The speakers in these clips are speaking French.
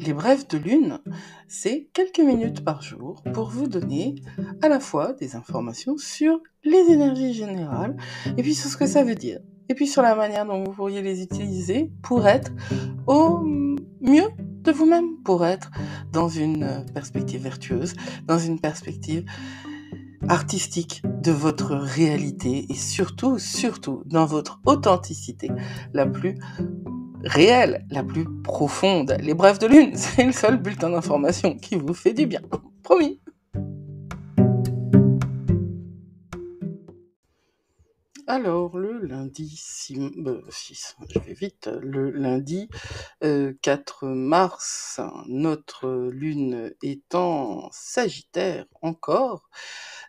Les brèves de lune, c'est quelques minutes par jour pour vous donner à la fois des informations sur les énergies générales et puis sur ce que ça veut dire. Et puis sur la manière dont vous pourriez les utiliser pour être au mieux de vous-même, pour être dans une perspective vertueuse, dans une perspective artistique de votre réalité et surtout dans votre authenticité la plus réelle, la plus profonde. Les brèves de lune, c'est le seul bulletin d'information qui vous fait du bien. Promis. Alors, le lundi 6, je vais vite, le lundi 4 mars, notre lune est en Sagittaire encore,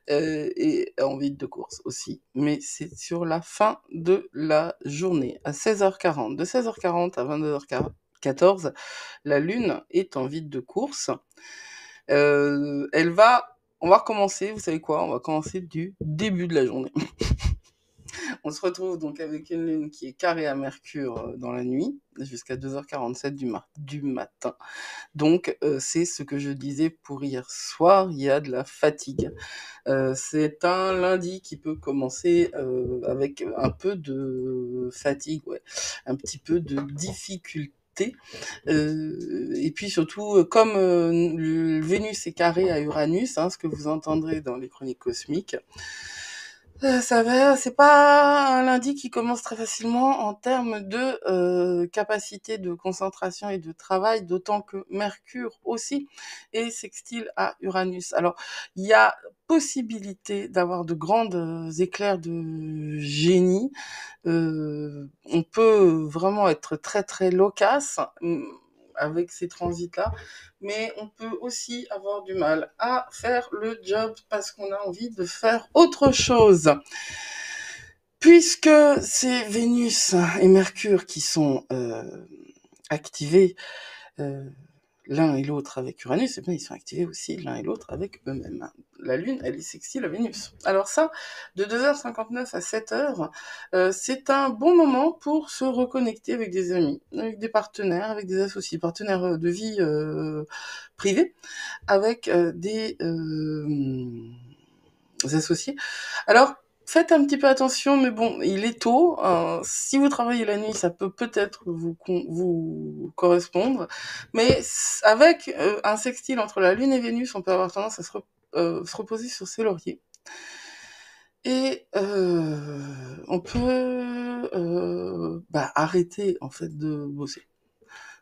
et en vide de course aussi, mais c'est sur la fin de la journée, à 16h40. De 16h40 à 22h14, la lune est en vide de course. On va recommencer, vous savez quoi, on va commencer du début de la journée. On se retrouve donc avec une lune qui est carrée à Mercure dans la nuit, jusqu'à 2h47 du matin. Donc, c'est ce que je disais pour hier soir, il y a de la fatigue. C'est un lundi qui peut commencer avec un peu de fatigue, ouais, un petit peu de difficulté. Et puis surtout, comme Vénus est carré à Uranus, ce que vous entendrez dans les chroniques cosmiques, c'est pas un lundi qui commence très facilement en termes de capacité de concentration et de travail, d'autant que Mercure aussi est sextile à Uranus. Alors, il y a possibilité d'avoir de grands éclairs de génie. On peut vraiment être très très loquace avec ces transits-là, mais on peut aussi avoir du mal à faire le job parce qu'on a envie de faire autre chose. Puisque c'est Vénus et Mercure qui sont activés l'un et l'autre avec Uranus, et bien ils sont activés aussi l'un et l'autre avec eux-mêmes. La Lune, elle est sextile à Vénus. Alors ça, de 2h59 à 7h, c'est un bon moment pour se reconnecter avec des amis, avec des partenaires, avec des associés, partenaires de vie privée, avec des associés. Alors, faites un petit peu attention, mais bon, il est tôt. Si vous travaillez la nuit, ça peut peut-être vous correspondre. Mais avec un sextile entre la Lune et Vénus, on peut avoir tendance à se reposer sur ses lauriers. Et on peut arrêter en fait de bosser.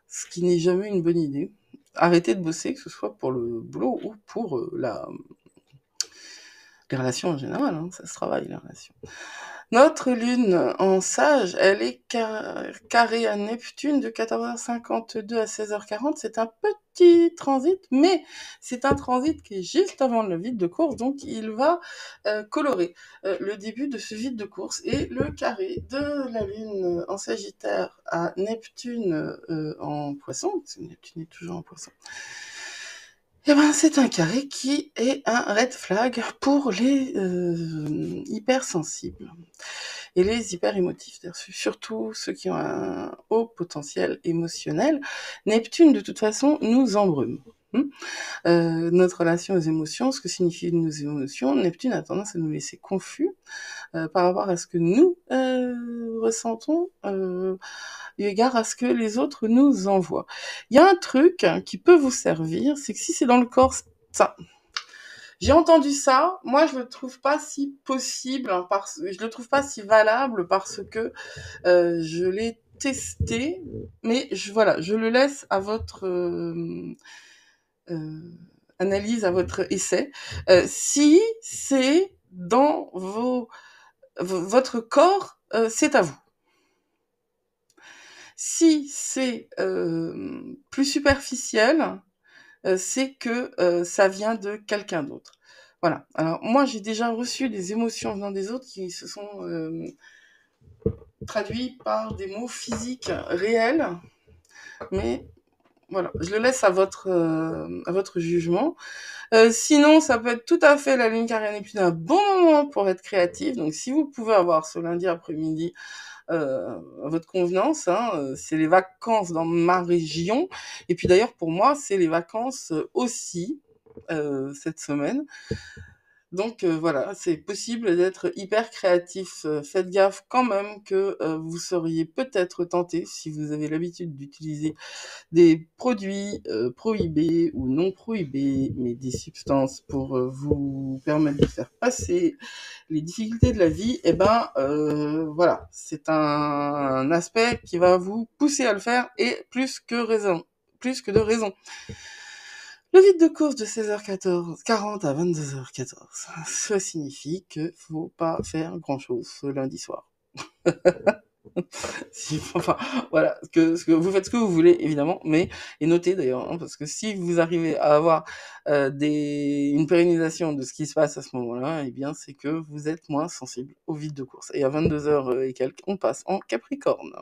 Ce qui n'est jamais une bonne idée. Arrêter de bosser, que ce soit pour le boulot ou pour les relations en général, ça se travaille, les relations. Notre lune en Sage, elle est carrée à Neptune de 14h52 à 16h40. C'est un petit transit, mais c'est un transit qui est juste avant le vide de course, donc il va colorer le début de ce vide de course. Et le carré de la lune en Sagittaire à Neptune en Poisson, parce que Neptune est toujours en Poisson, c'est un carré qui est un red flag pour les hypersensibles et les hyper émotifs, surtout ceux qui ont un haut potentiel émotionnel. Neptune, de toute façon, nous embrume. Notre relation aux émotions, ce que signifient nos émotions, Neptune a tendance à nous laisser confus par rapport à ce que nous ressentons, eu égard à ce que les autres nous envoient. Il y a un truc qui peut vous servir, c'est que si c'est dans le corps, ça... J'ai entendu ça, moi je le trouve pas si possible, je le trouve pas si valable parce que je l'ai testé, mais je le laisse à votre analyse, à votre essai. Si c'est dans votre corps, c'est à vous. Si c'est plus superficiel, c'est que ça vient de quelqu'un d'autre. Voilà. Alors moi, j'ai déjà reçu des émotions venant des autres qui se sont traduits par des mots physiques réels, mais Voilà, je le laisse à votre jugement. Sinon, ça peut être tout à fait la lune carrée Neptune un bon moment pour être créatif. Donc, si vous pouvez avoir ce lundi après-midi à votre convenance, hein, c'est les vacances dans ma région. Et puis d'ailleurs, pour moi, c'est les vacances aussi cette semaine. Donc voilà, c'est possible d'être hyper créatif. Faites gaffe quand même que vous seriez peut-être tenté, si vous avez l'habitude d'utiliser des produits prohibés ou non prohibés, mais des substances pour vous permettre de faire passer les difficultés de la vie, et ben voilà, c'est un aspect qui va vous pousser à le faire et plus que de raison. Le vide de course de 16h40 à 22h14, ça signifie que faut pas faire grand chose ce lundi soir. Enfin, voilà, vous faites ce que vous voulez, évidemment, mais, et notez d'ailleurs, hein, parce que si vous arrivez à avoir une pérennisation de ce qui se passe à ce moment-là, eh bien, c'est que vous êtes moins sensible au vide de course. Et à 22h et quelques, on passe en Capricorne.